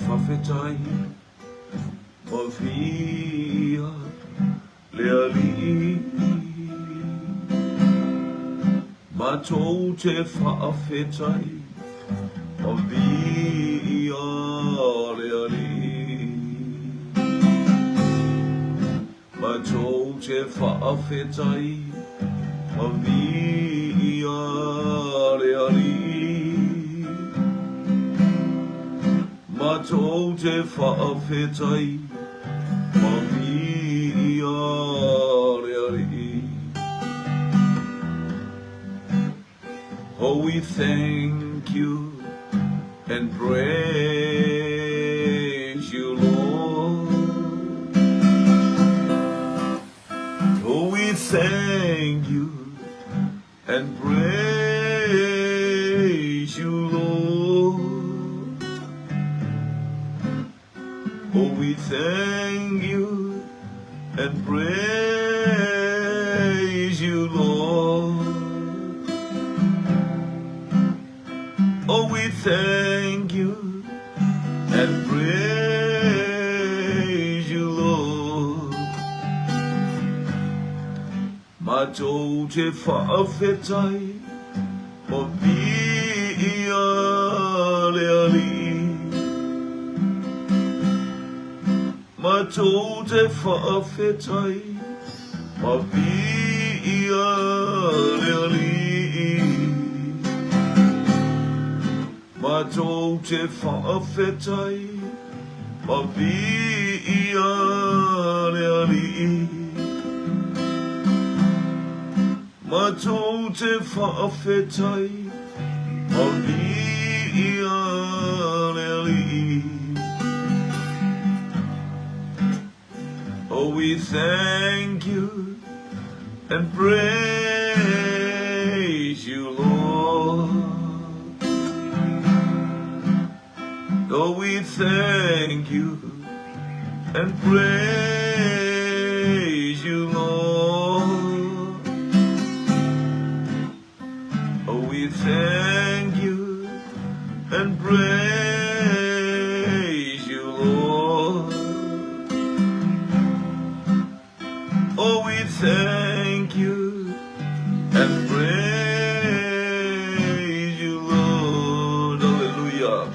whawhetai ma whia lea li ma tau te whawhetai ma whia lea li ma tau te whawhetai ma whia lea li ma tau te whawhetai ma whia lea li. Oh, we thank you and praise you, Lord. Oh, we thank you and praise you, Lord. Oh, we thank you and praise you, Lord. Oh, we thank you and praise you, Lord. Ma tau te whawhetai ma whia lea li. Ma tau te whawhetai ma whia lea li. Ma tau te whawhetai ma whia lea li. Ma tau te whawhetai ma whia lea li. Oh, we thank you and praise you, Lord. Oh, we thank you and praise you, Lord. Oh, we thank you and praise you, Lord. Oh, we thank you and praise you, Lord. Hallelujah.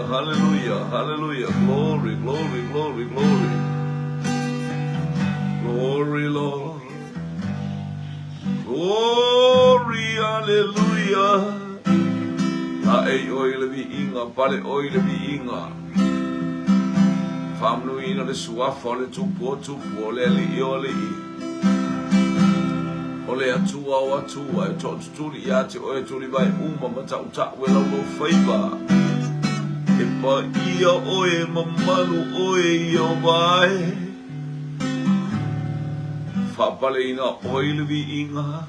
Hallelujah, hallelujah, glory, glory, glory, glory. Glory, Lord. Glory, hallelujah. Ai oi le vi inga, pale oi le vi inga. Famnu ina le suafa le tupo le li o le i. O le atua o atua e tōtuturi ia te oe turi vai uma matau ta we lau whaiva. E pa ia oe mamalu oe ia vai. Whapale ina oe le vi inga.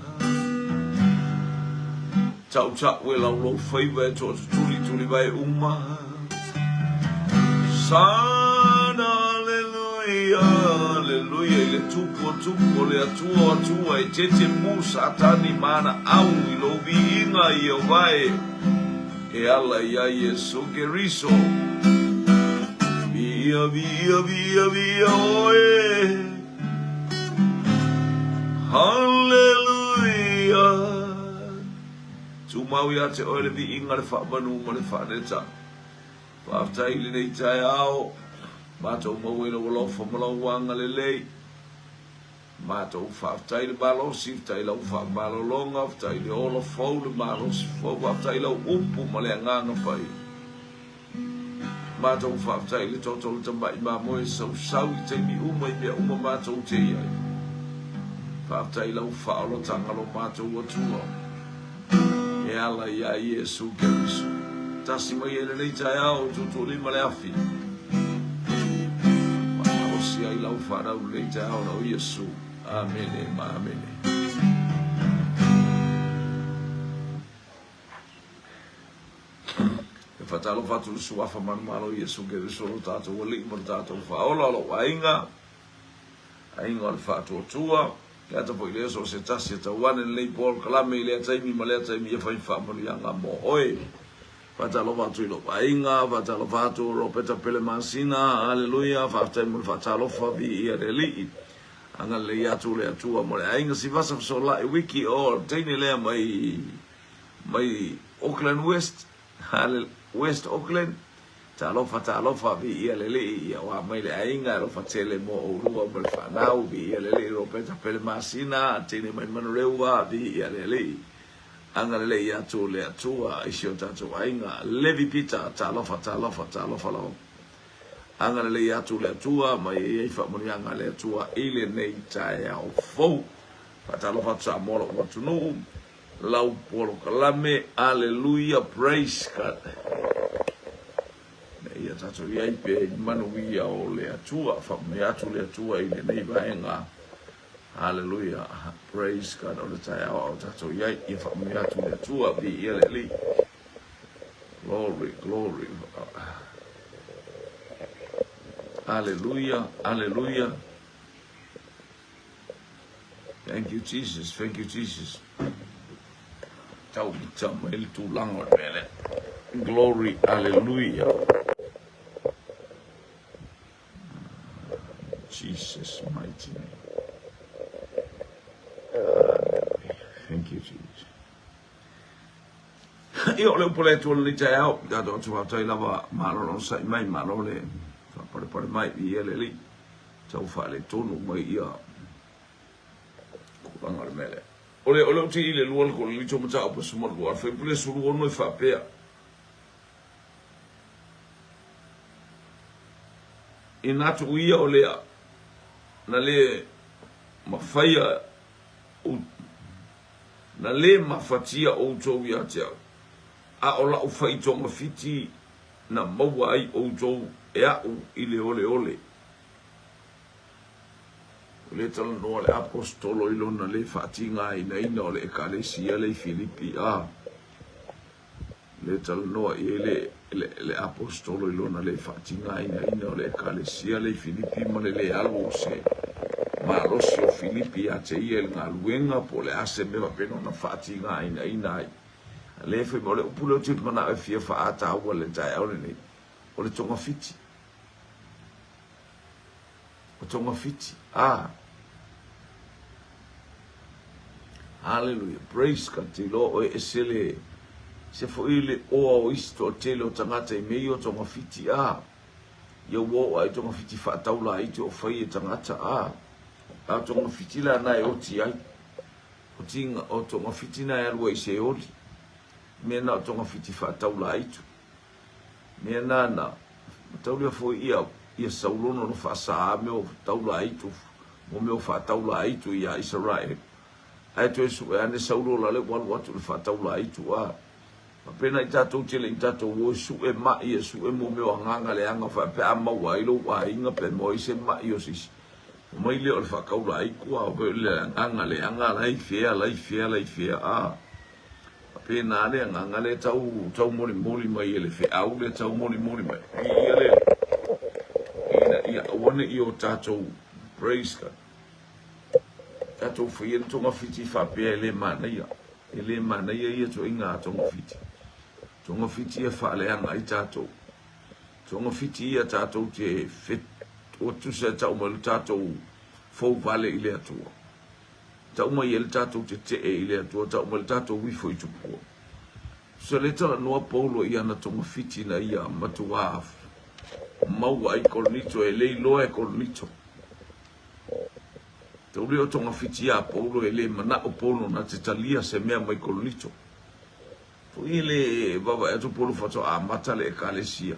Tau ta we lau whaiva e tōtuturi vai uma. Sana, aleluia, aleluia, le tupo, le atua, e tete musa tani mana au i lo viinga i o vai. E ala ia Yesu ke riso. Via, oe. Hallelujah. Tu mau ia te oe le viinga le whaamanu ma le whaaneta. Whaftai le nei tai ao, mātou mawena walofa malawanga le lei, mātou whaftai le malosi, whaftai lau whamalolonga, whaftai le ola fau le malosi, whaftai lau upu ma le anganga whai. Mātou whaftai le totolo tamai mamoe sau i teimi uma i mea uma mātou te iai. Whaftai lau whaolotanga lo mātou atua, e ala ia Yesu Keriso. Tasi mai ele nei tai ao Tuutuulima le afi. Maosi ai lau whanau nei tai ao rau Yesu. Amene, ma amene. E whatalo whatu le suafa manumalo Yesu ke risolo tātou wali mo tātou whaola lo ainga. Ainga o le whatu o tua. Kia ta po i leo so se tasi e tau wane nei Paul kalame i lea taimi ma lea taimi e whai whamanu ianga mo oe. Fatalofa tu lo painga, fatalofa tu ropeta pele masina, haleluia, fatemul fatalofa vi iareli. Anga le atu le atua mo le ainga si vasa so la wiki o tini le mai Auckland West, West Auckland. Talofa vi iareli ya wa mai le ainga ro fatele mo o rua mo le fanau vi iareli ropeta pele masina, tini mai manurewa vi iareli. Anga le atu le atua isio tatu ainga levi pita talofa lo. Anga le atu le atua mai e fa mo anga le atua ile nei tai au fo patalofa tsa molo watu no lau polo kalame hallelujah praise God. Ia tatu ia pe manu ia o le atua fa me atu le atua ile nei vaenga. Hallelujah. Praise God all the time. All tatu ia fa me atu le atua bi ile li. Glory. Hallelujah. Thank you, Jesus. Tau el tu lango mele. Glory, hallelujah. Jesus, mighty name. Thank you, Jesus. Io le pole tu le tau, da do tu tai lava malo sai mai malo le. Pare mai ele li. Tau fa le tonu mai ia. Kuanga mele. Ole ti le luol ko li toma ta po sumo luol fe pule su luol no fa pe. Inatu ia ole na le mafaya na le mafatia o to ia tia. A ola u fai to mafiti na maua ai o to e au ile ole. Le tala no le apostolo ilona le fatinga ina o le ekalesia le Filipi a. Le tala no le apostolo ilona le fatinga ina o le ekalesia le Filipi ma le algo se. Ma lo si o Filipi a te ia nga luenga po le ase me va peno na fatinga ina. Le fe mo le upulo tit mana e fia fa ata o le tai o le o le tonga fiti. O tonga fiti. Hallelujah. Praise God. Lo o esele se fo ile o isto telo tangata e meio tonga fiti Yo wo ai tonga fiti fa taula ai to fai tangata a tonga fiti la na o ti ai. O tinga o tonga fiti na ya lo se oli. Me na tonga fiti fa taula ai to. Me na taula fo ia saulono no fa sa me o taula ai to. Mo me o fa taula ai to ia Israel. Ai to su ane saulo la le wan watu le fa taula ai to Pena i tatou tele i tatou o su e mai e su e mo me o nganga le anga fa pe ama wailo wa inga pe mo i se mai o sis. O mai le o le fa kaula ai kua o pe le nganga le anga lai fea Pena le nganga le tau moli mai ele fe au le tau moli mai. Ia wane i o tatou praise God. Tatou fia tonga fiti fa pe ele mana ia. Ele mana ia to inga tonga fiti. Tonga fiti e fa le anga i tatou. Tonga fiti ia tatou te fit o tu se tau mo tatou fo vale ile atua. Tau mai ele tatou te ile atua tau mo tatou wi fo i tupu. So le tala noa paulo ia na tonga fiti na ia matua mau ai kolnito e lei loa e kolnito. Tau leo tonga fiti ia paulo e le mana o paulo na te talia se mea mai kolnito. Po ile baba e to polo fato a mata le ekalesia.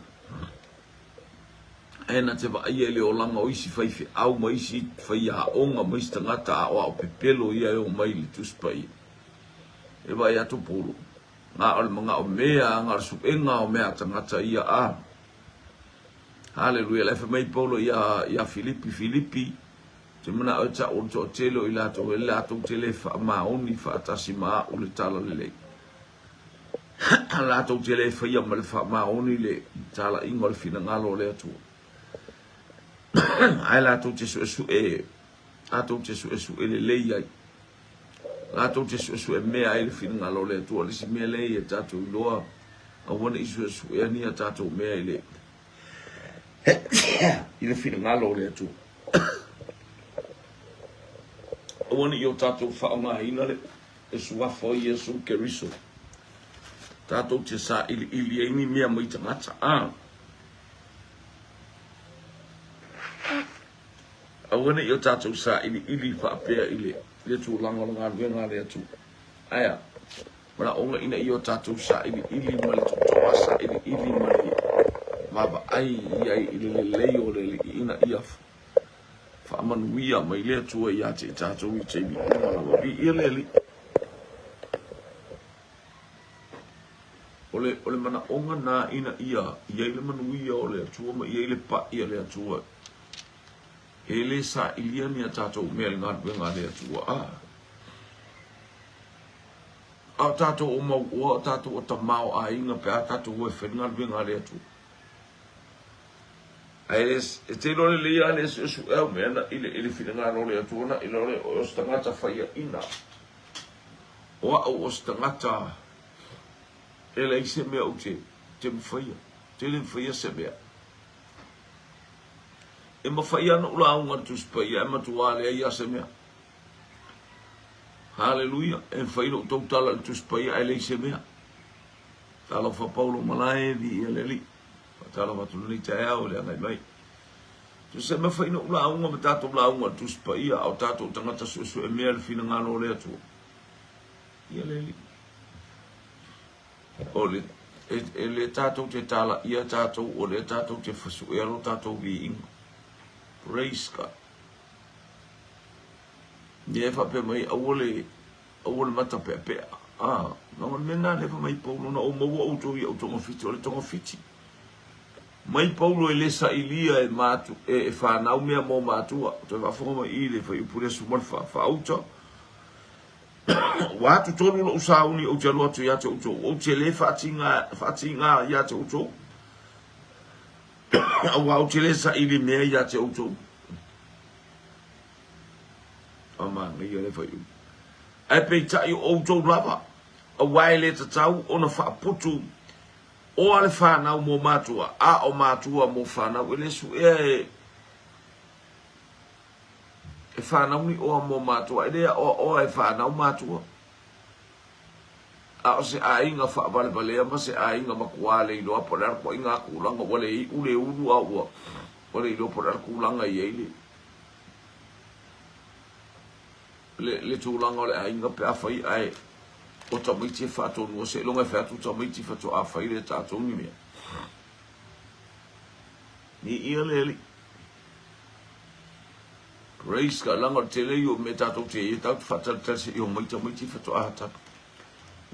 Ena te va ia le olanga o isi fai au mai isi fai a onga mai stangata o pepelo ia o mai le tuspai. E vai a to polo. Nga o mga o mea nga suenga o mea tangata ia a. Hallelujah. Le fa mai polo ia Filipi. Te mana o ta o to telo ila to ila to tele fa ma oni fa tasima o le tala le. La tau tele fai ama le wha maoni le tala ingo le fina ngalo le atu. Ai la tau te su e le lei ai. La tau te su e mea ai le fina ngalo le atu. Alisi mea lei e tatu iloa. Awana isu e ni tatou mea ile ile fina ngalo le tu awana yo tatou whaonga ina le e suafo i Yesu Keriso tatou te sa ili ini mea mai tangata awana yo tatou sa ili whaapea ile le tu langolanga venga le tu aya mana onga ina yo tatou sa ili mali totoa sa ili mali maba ai ile leo le ina ia fa manuia mai le tu ia te tatou i te mi ona bi ile ole mana onga na ina ia ile manuia ole tu ma ile pa ia le tu ele sa ilia ni tatou mel ngat venga le tu tatou o mau tatou o tamau a inga pe tatou e fenga venga le tu Eles te lore le ale su mena ile fina role tu na ile o stangata faia ina o stangata ele ise me o te faia te le faia se me e ma faia no la un tu spaia ma tu ale ia se me haleluia e faia o total tu spaia ele ise me talo fa Paulo malai di ele tala watu ni tae o le mai tu se me fa ino la unga tato la unga tu spaia au tato tangata su e me fina ngalo le tu ia le ole le tato te tala ia tato o le tato te fasu e ro tato vi in praise God ne fa pe mai ole mata pe no mena le fa mai po no o mo o to ngofiti o le to ngofiti mai Paulo e lesa ilia e matu e whanau mea mō mātua te whawhonga i le whai upure sumar whauta wātu tonu no usauni o te loatu ia te uto o te le whaatinga ia te uto o te le sa ili mea ia te uto amanga ia le whai e pei tai o uto lava a waile te tau o na whaaputu o ale whanau mō mātua, o mātua mō whanau, ele su e whanau ni o mō mātua, ele o e whanau mātua. O se a inga whaapalebalea, ma se a inga makuale i loa porar ko inga kulanga, wale i ule unu a ua, wale i loa porar kulanga i eile. Le tūlanga ole a inga pe a whai ai, o tamaiti e whaatonu o se longa whaatu tamaiti whaatu a whaire tātou ni mea. Ni ia leli. Praise ka langa te lei o me tātou te e tātou whaatatase i o maiti whaatu a hatatu.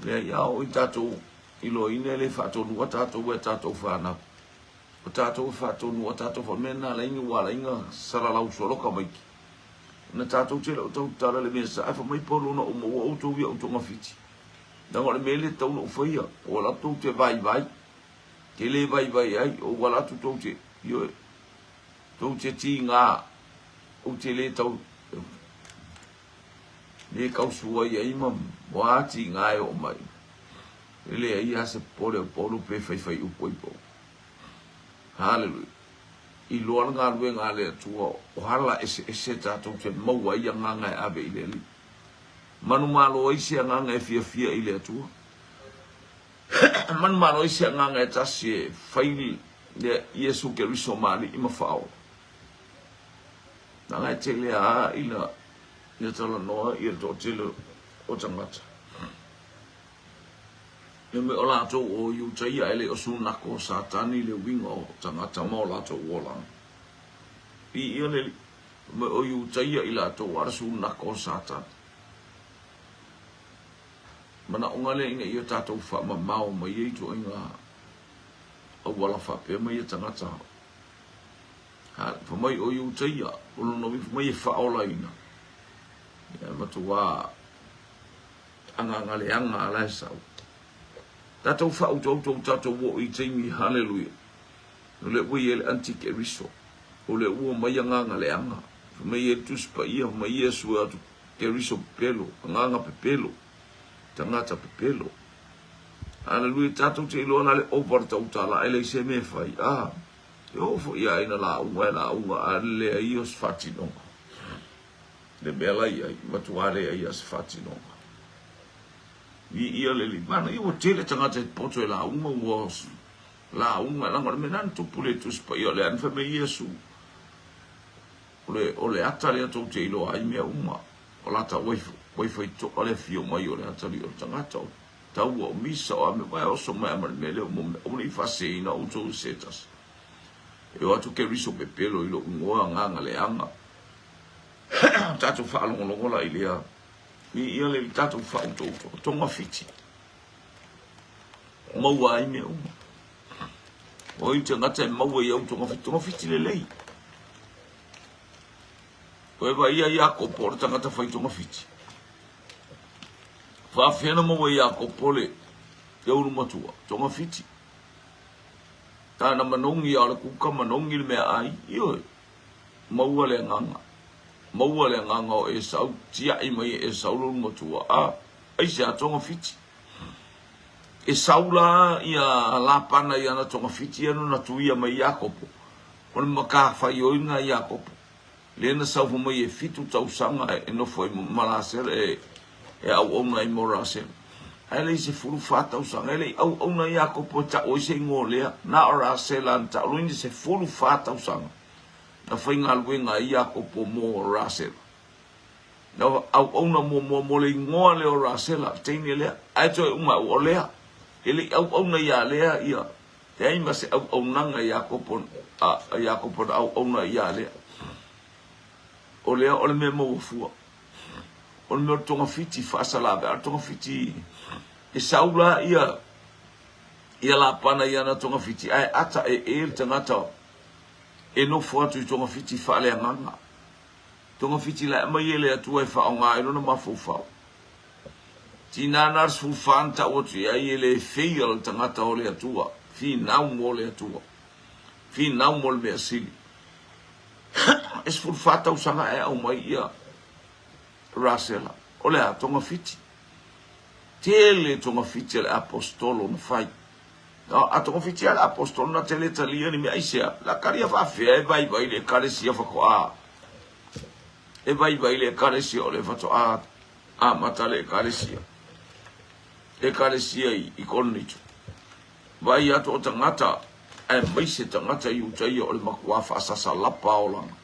Lea iao i tātou ilo ine le whaatonu a tātou e tātou whanau. O tātou whaatonu a tātou whamena la inga wala inga saralau soroka maiki. Na tātou te leo tau tara le mea sa ai whamai polo na o maua outou ia outonga fiti. Nang ole mele tau no faia o la tu te vai te le vai ai o wala tu te yo tu te tinga o te le tau le kau sua ai mam wa tinga o mai ele ai ase pole pe fai u poipo hallelujah I loa nga luenga le tu o hala ese tatu te mau ai nga ave ile manu malo isi nganga e fia ile atua manu malo isi nganga e tasi faili de Yesu Keriso mali ima fao nanga e tele a ila ia tala noa ia to tele o tangata me o lato o yu tai ele o sunako satani le wingo tangata mo lato wola I ile me o yu tai ila to war sunako satani mana ongale ina ia tātou wha mamau mai ei to inga a wala wha pia mai e tangata. Wha mai o iu teia, ulu no mai e wha ola ina. Ia matu wā anga ngale anga ala e sau. Tātou wha utou tātou wo I teimi, hallelujah. No le ui ele antike riso. O le ua mai anga ngale anga. Wha mai e tuspa ia, wha mai e sua atu ke riso pelo, anga pe pelo. Tangata pepelo. Hallelujah, tatou te ilo na le over tau tala ele se me fai. Yo fo ia ina la unga ale ai os fatino. Le bela ia matuare ai as fatino. Ia le li mana io tele tanga te poto la unga was. La unga la ngor menan tu pule tu spa io le an fa me Yesu. Ole atale to te ilo ai me uma. Ola ta wai foi to ole fio mai ole atale o tanga to. Tau o misa o me vai o so me le o ni fa se ina o to setas. E o atu ke riso pe pelo ilo ngoa nganga le anga. Tatu fa longo la ilia. Ia le tatu fa to tonga fiti. Mau ai me uma. O i te ngata e mau e au tonga fiti le lei. O e vai ia ko por tangata fai tonga fiti. Fa fena mau ia ko pole. Te uru matua, tonga fiti. Tāna manongi ala kuka manongi le mea ai, ioi. Maua le nganga. Maua le nganga o e sau, tia i mai e sau lulu matua. Ai se a tonga fiti. E sau la ia la pana ia na tonga fiti anu na tuia mai Iakopo. Ona maka fai oinga Iakopo. Lena sau fu mai e fitu tau sanga e no foi malasere e au ona i morasere. Ele se fulu fata usanga ele au na Iakopo ta o se ngolea na ora se lan ta luini se fulu fata usanga na fainga luenga Iakopo mo rasel na au na mo le ngole o rasela tini le ai to uma o lea ele au na ia lea ia te ai ma se au nanga Iakopo Iakopo au na ia lea o lea o le me mo fu o le me tonga fiti fa sala ba tonga fiti e saula ia la pana ia na tonga fiti ai ata e tangata e no foatu tonga fiti fa le nganga tonga fiti la mai ele atu e fa nga no ma fu fa tina nar fu fanta o tu ai ele fail tangata o le atua fi na mo le atua fi na mo le asili es fu fata usanga e au mai ia rasela o le tonga fiti tele tonga fiti le apostolo no fai. No, a tonga fiti le apostolo na tele talia ni me aisea. La caria fa fea e vai le caresia fa ko a. E vai le caresia o le fato a matale caresia. E caresia i konnitu. Vai ato tangata e mai se tangata i utai o le makua fa sasa lapa o langa.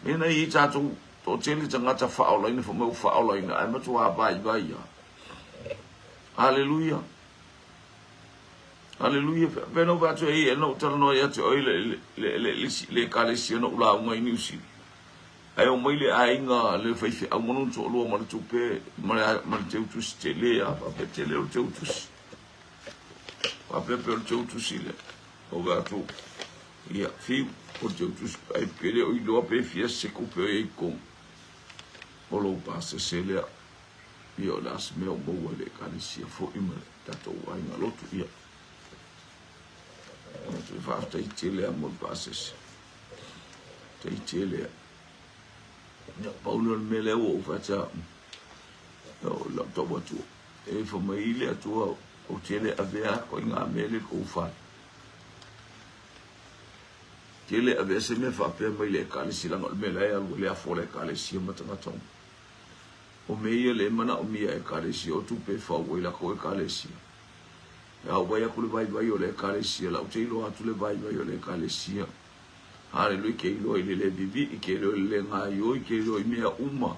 Mena i tatu to tele tangata fa o laina fa mau fa o laina e matua vai ya. Hallelujah. Hallelujah. Beno bato e no tano ya te oile le kalesi no ula unga inusi. Ai o mai le ainga le faifi a mono to lo ma tupe ma te utus tele a pa tele o te utus. Pa pe o te utus ile. O gato. Ia fi o te utus ai pele o ilo pe fia se coupe e com. O lo passa se le io las meu boa le kalesi fo ima tato ainga lotu ia. Tu fa sta itele amor passes. Te itele. Ya Paulo me le o fa cha. O la to botu. E fo mai ile atu o tele avea ko inga mele ko fa. Tele avea se me fa pe mai le kalesi la ngol me le ya le afo le kalesi matanga tom. O meia le mana o mia e kalesi o tu pe fa o ila ko e kalesi. Ya waya kule vai o le kalesi la o te ilo atu le vai o le kalesi. Hallelujah ke ilo ile le bibi ke ilo le ngayo ke ilo mea uma.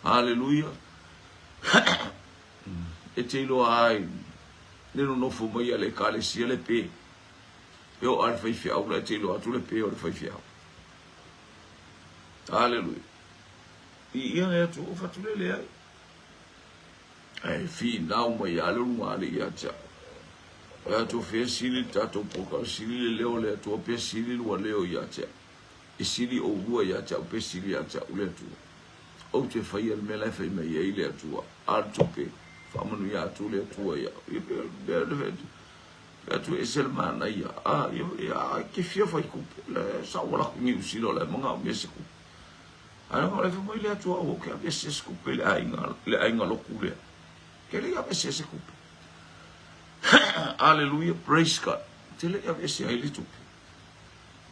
Hallelujah. E te ilo ai le no fo mai le kalesi le pe. Yo al fai fia o le te ilo atu le pe o le fai fia. Hallelujah. Ia e tu fa tu le ai. Ai fi na mai alu ngale ia cha. Ya tu fe sili tato poka sili leo le tu pe sili lo leo ia cha. E sili o bua ia cha pe sili ia cha ule tu. O te fai al mela fai mai ile tu al tu pe. Fa manu ia tu le tu ia. Ya tu esel mana ia. Ya ke fia fai ku le sa wala ku ni usilo le manga o mese ku. Ana ko le fa mai le tu o ke a mese ku pe le ainga lo ku le. Ke le a mese ku. Hallelujah, praise God. Tele ya vesi ai litu.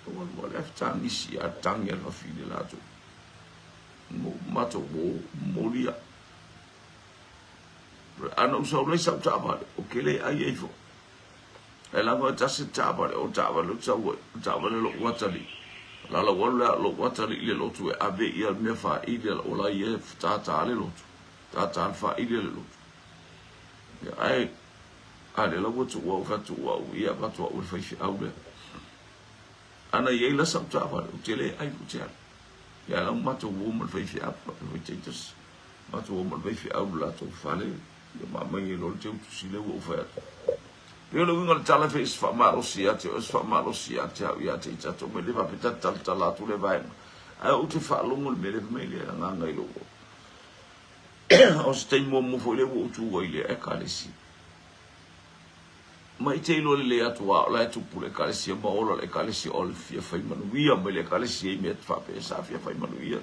Mo le tangi si a tangi al fili la tu. Mo mato mo lia. Ana usa le sa taba o kele ai ai fo. Ela va tasi taba o taba lo taba lo watali. La wala lo watali ile lo tu ave ia me fa ile o la ie ta le lo tu. Ta fa ile lo tu. Ya ai ale la wotu wa fatu wa ia fatu wa fa fi aule. Ana ye la sa taba o tele ai putia. Ya la mato wo mo fa fi apa o titus. Mato wo mo fa fi aule to fale. Ya mama ye lo tu sile wo fa. Yo lo winga tala fe is fa malo siate os fa malo siate ya te tato me leva pita tala tu le vai a o te fa longo me le me le nga ngai lo o ste mo fo le wo tu wo ile e kalesi mai te lo le atu wa la tu pule kalesi ma o le kalesi o le fia fa manu ia me le kalesi me fa pe sa fia fa manu ia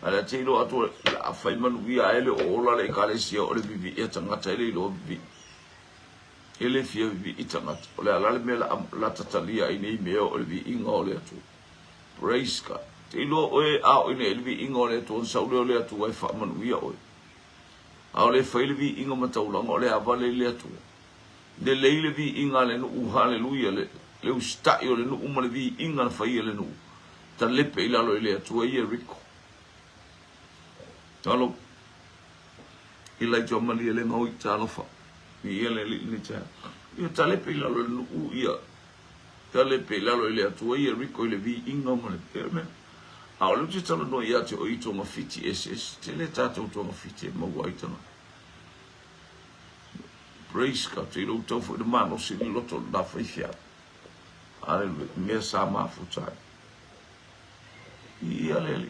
ala te lo atu la fa manu ia ele o la le kalesi o le vivi e tanga te le lo vivi ele fia vi itanga ole ala me la tatalia ini me o vi inga ole atu praise God te lo oe a ine ele vi inga ole to sa ole atu wai fa manu ia oe a ole fa ele vi inga mata ulang ole avale le atu de leile vi inga le no haleluya le usta yo le no umale vi inga fa ile no ta lepe ila lo ile atu ia rico talo ila jomali le no italo fa ia le ni cha ia tale pe la lo u ia tale pe la lo ile atu ia rico ile vi inga mo le perme a o le talo no ia te o ito ma fiti ss tele tato to ma fiti ma waita praise God te lo to fo de mano si lo to da fa fia ale me sa ma futa ia le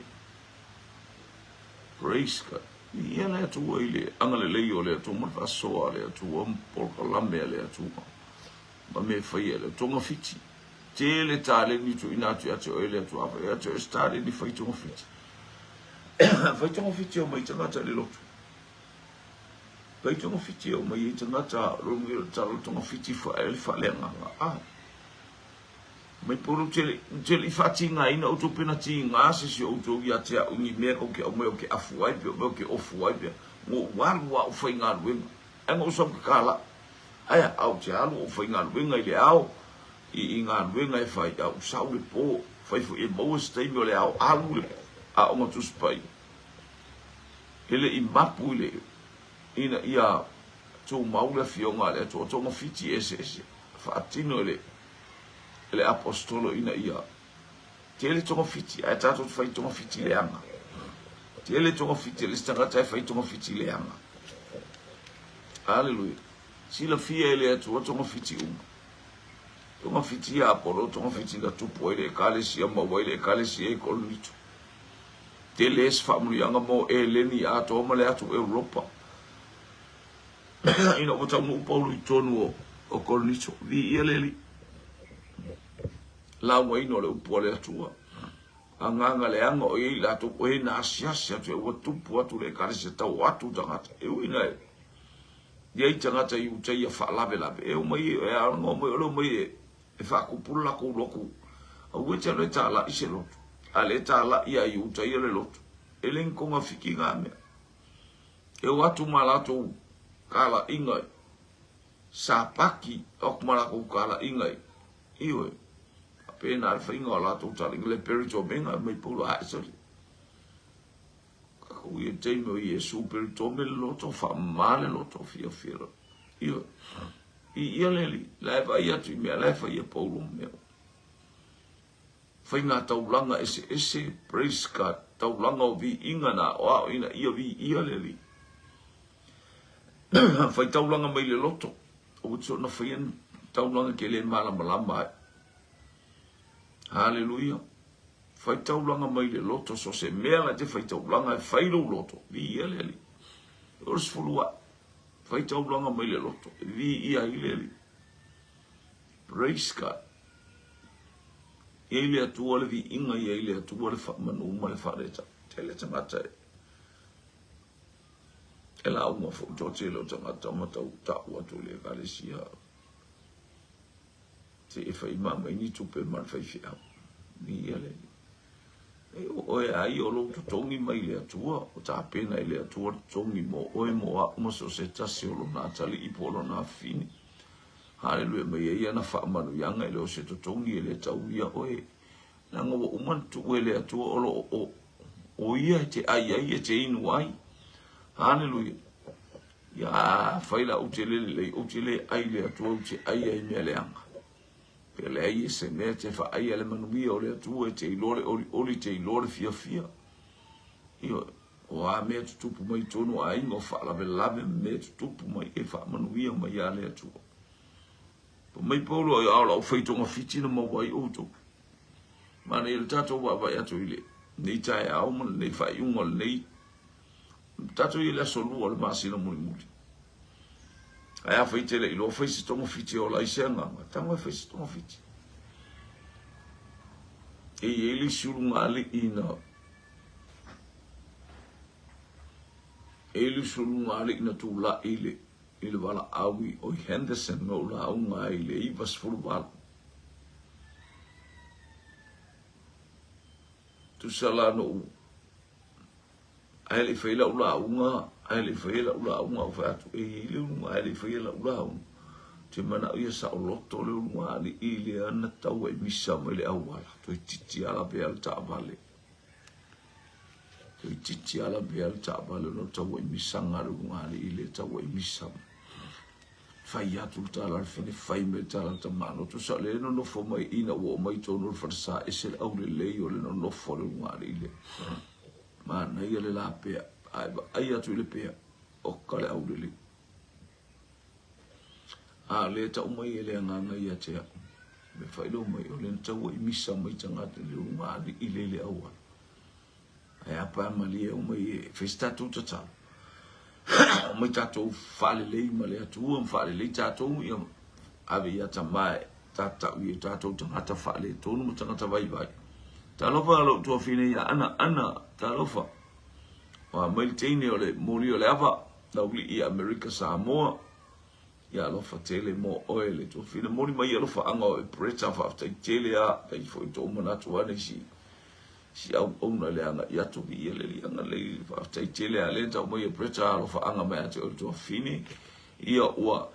praise God ia le tu ile angale le yo le tu mo fa so ale tu om por la me le tu ma me fa ile tu mo fiti te le tale ni tu ina tu ate ile tu ava ya tu stare di fa tu mo fiti fa tu mo fiti o mai tanga tale lo tu fa tu mo fiti o mai tanga ta lo mi ta lo tu mo fiti fa ele fa le nga mai poro tele fati nga ina o tu pena ti nga se si o tu ya te o ni me ko ke o me o ke afuai pe o ke ofuai pe mo wa o foi nga wen e mo so kala aya au te alu o foi nga wen ai le au I nga wen ai fai au sa le po fai fo e mo ste me le au alu le a o mo tu spai ele I mapu le ina ia tu maula fionga le to mo fiti ese fa atino le apostolo ina ia tele tongo fiti ai tato fai tongo fiti le anga tele tongo fiti le stanga tai fai tongo fiti le anga haleluya sila fia ele atu tongo fiti tongo fiti a polo tongo fiti da tu poile kalesi ya mawaile kalesi e kolito tele es family anga mo eleni ato male atu Europa ina bota mo paulo tonu o kolito vi eleli la waino le upole atua anga le anga o i la to o na sia te o tu po tu le kare se ta o atu tangata e uina ye tangata I uta ia fa lave e o mai e a no mo lo mai e fa ku pula ku loku o wete le tala I se lot ale tala ia I uta ia le lot e len ko ma fiki ngame e o atu malato kala inga sa paki o mala ku kala inga iwe pena al fingo la tu tali le perito benga me pulo a so ka ku ye te mo ye super to me lo to fa male lo to fia io le la va ia tu me la fa ye pulo me finga tau langa ese praise God tau langa vi ingana o ina ia vi ia le fa tau langa mai le loto o so na fa tau langa ke le mala malamba haleluya fai taulanga mai le loto so se mea la te fai taulanga e fai lo loto vi ia leli ors fulua fai taulanga mai le loto vi ia leli praise God ele atua le vi inga ele atua le fa manu ma le fa reta tele tangata e la uma fo to te lo tanga tama tau ta wa tu le kalesia te e fai mama ni tu pe mal fai fia ni ele e o e ai o lo tu tongi mai le atua o ta pena le atua tongi mo o e mo a uma so se tasi o lo na tali i polo na fini haleluya mai ia na fa manu yanga le o se tu tongi le tau ia o e na ngo uma tu le atua o lo o ia te ai te inu ai haleluya ya faila utile le utile ai le atua uti ai me le anga pele ai se me te fa ai le manui o le atua te lore oli te lore fia io o a me tupu mai tonu ai ngo fa la lave me tupu mai e fa manui mai ya le atua po mai polo ai ala o feito nga fitina mo wai auto mana il tato wa vai atu ile nei tai au mo nei fa ungol nei tato ile solu o masina muri ai a feite le lo feisi tomo fiti o lai senga tanga feisi tomo fiti e ele surungali ina tu la ile wala awi o Henderson no la unga ile I was furbal tu sala no ele feila ula unga ele feila ula unga fa tu ile unga ele feila ula unga te mana ia sa o loto le unga ali ile ana tau e misa mo le awala tu titi ala be al tabale tu titi ala be al tabale no tau e misa ngaru unga ali ile tau e misa fai atu tala fine fai me tala tamano tu sa le no fo mai ina wo mai tonu farsa esel au le o le no fo le unga ali ile ma na ia le la pe ai atu le pe o kale au le a le ta mai ele nganga ia te me fai lo mai o le tau I misa mai tanga te le unga ali ile le awa ai apa mali o mai festa tu tata o mai tato fale le ma le atu fale le tato ia ave ia tamai tata ia tato tanga fale tonu mo tanga vai talofa lo to fine ya ana talofa wa meltine ole mori ole ava na uli I America Samoa ya lo fa tele mo oil to fine mori mai lo fa anga e preta fa tele ya dai foi to mona to ane si au ona le anga ya to bi le anga le fa tele ya le ta mo e preta lo fa anga mai to fine ia wa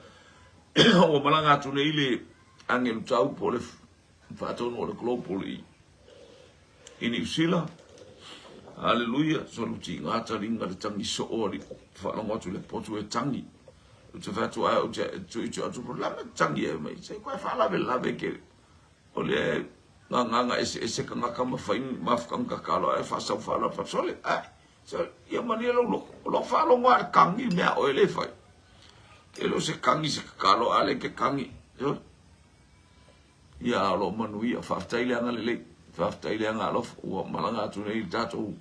o malanga tu nei le angel tau pole fa to no le global in New Zealand. Hallelujah. So luti ngata ringa le tangi so ori. Fa longa tu le potu e tangi. Tu fa tu ai tu tu la tangi e mai. Sai kwa fa la ke. Ole nga ese kanga kama fa in maf kanga kalo e fa sa fa la fa sole. So ia mani lo fa longa kangi me o le fa. E lo se kangi se kalo ale ke kangi. Yo. Ia lo manui fa taile anga le fafta ile nga lof o malanga tu nei tato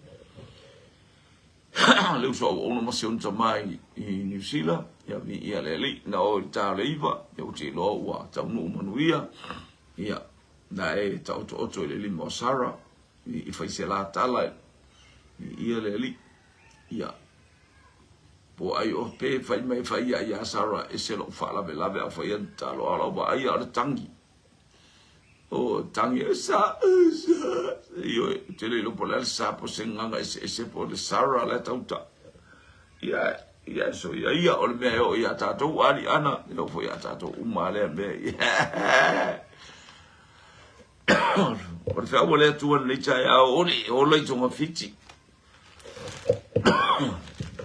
le so ono masion tamai I New Zealand ya vi ia le na o ta leiva e o te lo wa ta no manuia ia na e ta o le mo sara I fai se la tala ia le ia po ai o pe fai mai fai ia sara e se lo fa la ve a fai ta lo ala ba ai ar tangi o tangi sa io te le lo polar sa po senganga ese po le sara la tauta ia so ia o me o ia tato ali ana no foi a tato male me por favor le tu le chai o le tonga fiti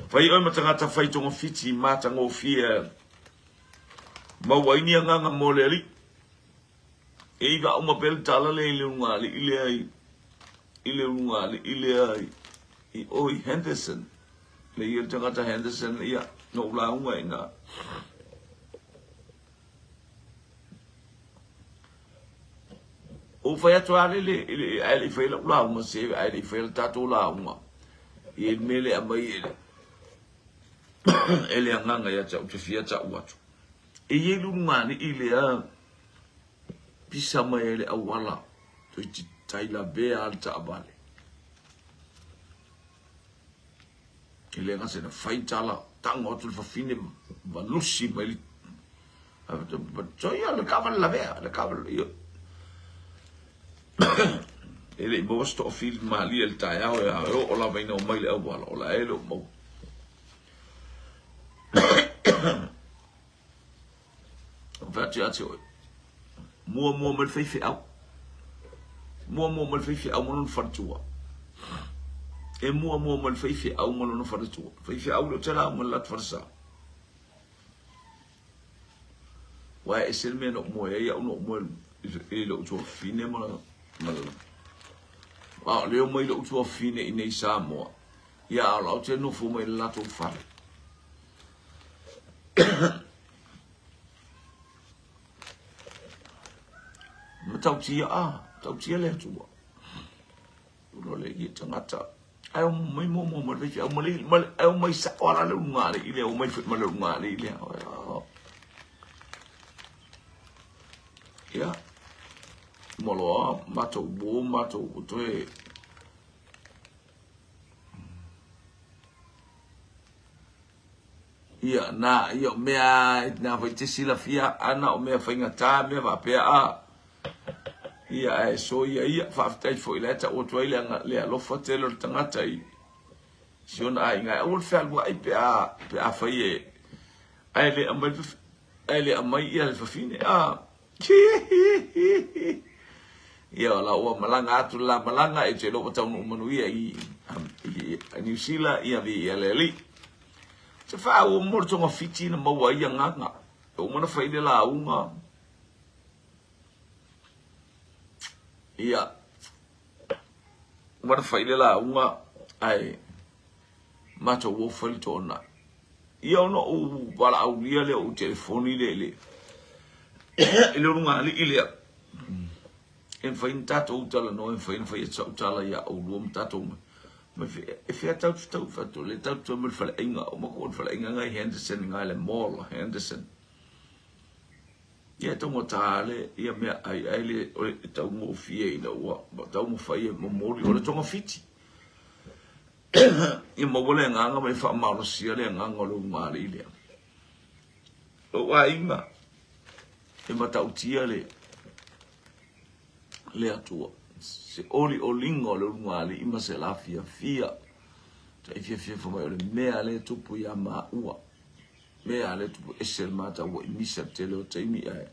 fai o matanga fai tonga fiti matanga o fia ma waini nga mole ali e va uma pel tala le lunga ile I o Henderson le ia tanga Henderson ia no la unga nga o fai atu ele fai la unga se ele fai tato la unga I mele amai ele nganga ya cha utfia cha watu e lunga ni ile a pisa mai ele awala to taila be alta abale Ele nga se na faitala tango tu fa fine va lusi mai joia le kaval la vea le kaval io ele mo sto fil mali el taia o la vaina o mai le o la elo mo Vati ati oi mua mal fei au mua mal fei au mo non fartua e mua mal fei au mo non fartua fei au lo tela mo la farsa wa esel me no mo e no mo e lo to fine mo ah leo mai lo to fine in sa mo ya la te no fu mai la to fa tau tia le tu lo le i tangata ai mai mo le fi ai mai sa ora le ngale ile o mai fit ma le ngale ile ya molo mato bo mato to e ya na io mea na vai te sila fia ana o mea fainga ta me va pe a ia e so ia fa foi leta o to ile le lo fotelo tangata I sion ai nga o fel wa ai pe a fai ai le amai ia le fine ia la o malanga atu la malanga e te lo tau no manuia I New Zealand ia vi le li se fa o morto nga fiti na mo ia nganga o mana fai de la unga ia mana fai de la unga ai mato wo fai tona ia no o bala au lia le o telefoni le ele runga le ile en fai tato utala no en fai utala ia o luom tato ma fe tau fato le tau mo fa inga o mo ko fa inga ngai Henderson ngai le mall Henderson ia tongo tale ia me ai le o tau mo fie ina wa tau mo fai mo mori o le tongo fiti ia mo wole nganga me fa ma no sia le nganga lo mali le o wa inga e ma tau tia le atua se oli o lingo le mali ima se la fia tai fia fo mai le mea le tupu ia ma ua mea le tupu esel mata wo misa tele o taimi ai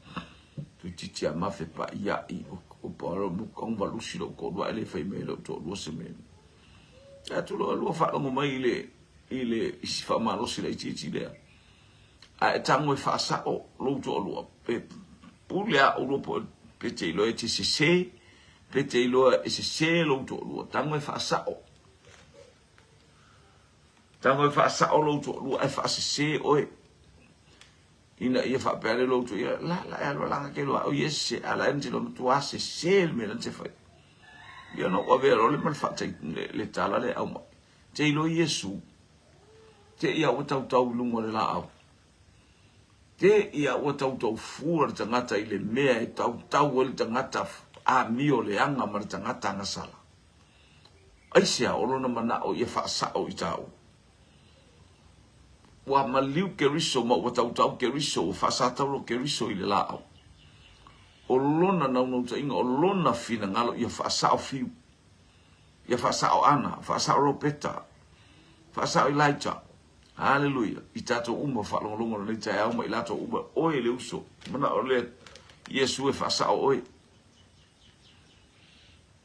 tu titia ma fe pa ia I o paro mu kong valusi lo ko wa le fai me lo to lo se me ya tu lo fa lo mai ile isi fa ma lo si le titi le a tango fa sa o lo to lo pe pulia o lo po pe te lo e ti se pete ilo e se lo to lo tango e fa sa o lo to lo e fa se o ina ia fa pere lo to ia la la ke lo o yes ala enti lo to ase se me lan se fa io no o vero le mal fa le tala le au te ilo Yesu te ia o tau lungo le la au te ia o tau fuar tangata ile mea e tau o tangata a mio le anga martanga tanga sala ai sia o lona mana o ia fa sa o itau wa maliu ke riso mo wa tau ke riso fa sa tau ke riso ile la o lona na no inga o lona fina ngalo ia fa sa o fiu ia fa sa o ana fa sa o ropeta fa sa o Elijah hallelujah itato umba fa longo le tai au mai lato umba o ele uso mana o le Yesu e fa sa o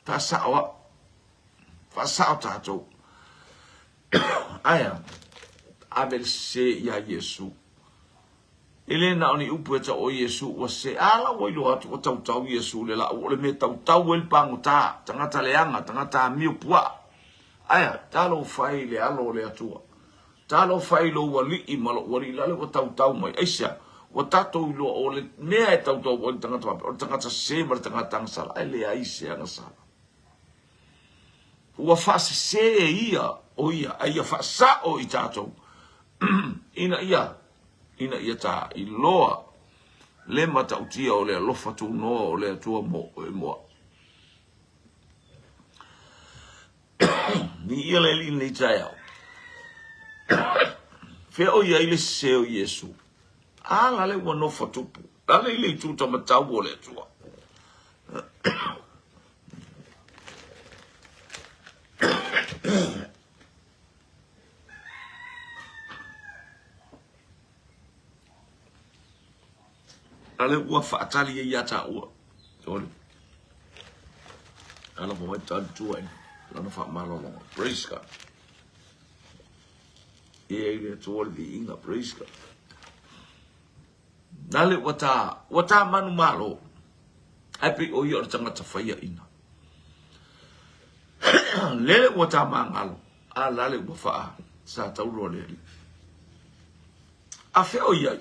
Fasao tato. Aya. Abel se ya Yesu. Elena oni upu eta o Yesu wa se ala wo ilo atu o tau Yesu le la o le me tau el panguta tangata leanga tangata miu pua. Aya talo fai le alo le atua. Talo fai lo wali I malo wali la le o tau mai aisha. O tato ilo o le mea e tau o tangata se mar tangata sala ele aisha anga sala. Ua fase se ia o ia ai fa sa o I tato ina ia ta I loa le mata utia o le lofa tu no o le tua mo ni ia le li nei tai au Fe o ia ile se o Yesu. La le wano fatupu. La le ile tuta matau o le tua. La le ua faatali e yata ua. Tole. Ala mo mai tan tua ni. Lana fa malolo. Praise God. Ile tole di inga praise God. Nale wata manu malo. Happy o yo tanga tafaya ina. Lele wata mangalo. Lale wafa sa tauro lele. Afe o yai.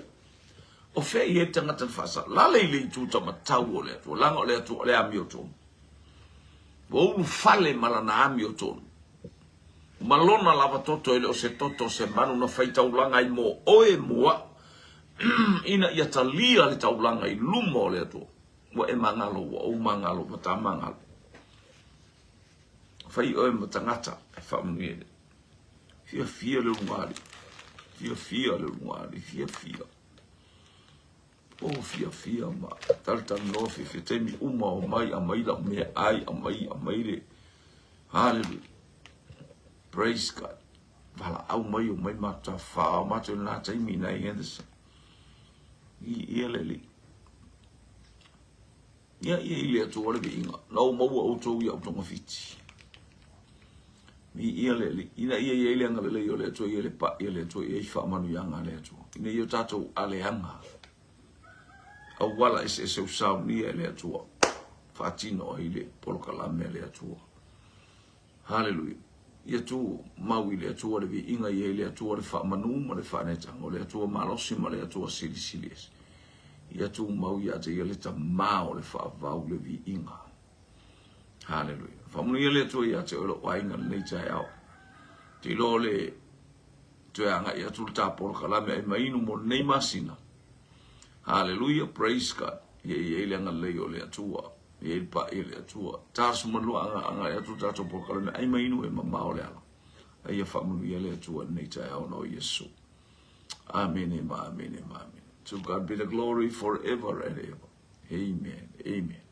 O fe ye tanga tafasa. Lale ile tuta matau le tu. Lango le tu le amioton. Wo fale malana amioton. Malona lava toto ele o se toto se manu na faita ulanga i mo oe mua. Ina ia talia le taulanga i lumo le to wa e mangalo wa o mangalo wa ta mangalo fai o matangata e fa mngene fia le ngari fia le ngari fia o fia ma talta no fi temi uma o mai a mai la me ai a mai le hallelujah praise God vala au mai o mai mata fa mata na tai mina i henderson Ieleli. Ya ile to wala bi inga. No mo o to ya to ngafiti. Mi ieleli. Ina ile nga le yo le to ile pa ile to e fa manu yanga le to. Ina yo tato ale hanga. Au wala ese usau ni le to. Fatino ile por kala me le to. Hallelujah. Ia tu mau ile to wala bi inga ile to wala fa manu mo le fa ne tango le to malosi mo le to sili. Ia tu mau ia te ia le ta mao le wha vau le vi inga. Hallelujah. Whamunu ia le tu ia te olo wainga le tai au. Te lo le tu anga ia tu ta por kalame e mainu mo nei masina. Hallelujah. Praise God. Ia ile anga le o le atua. Ia pa ile atua. Tasu manu anga ia tu ta por kalame e mainu e mamao le ala. Ia whamunu ia le atua nei tai au no Yesu. Amen. To God be the glory forever and ever. Amen.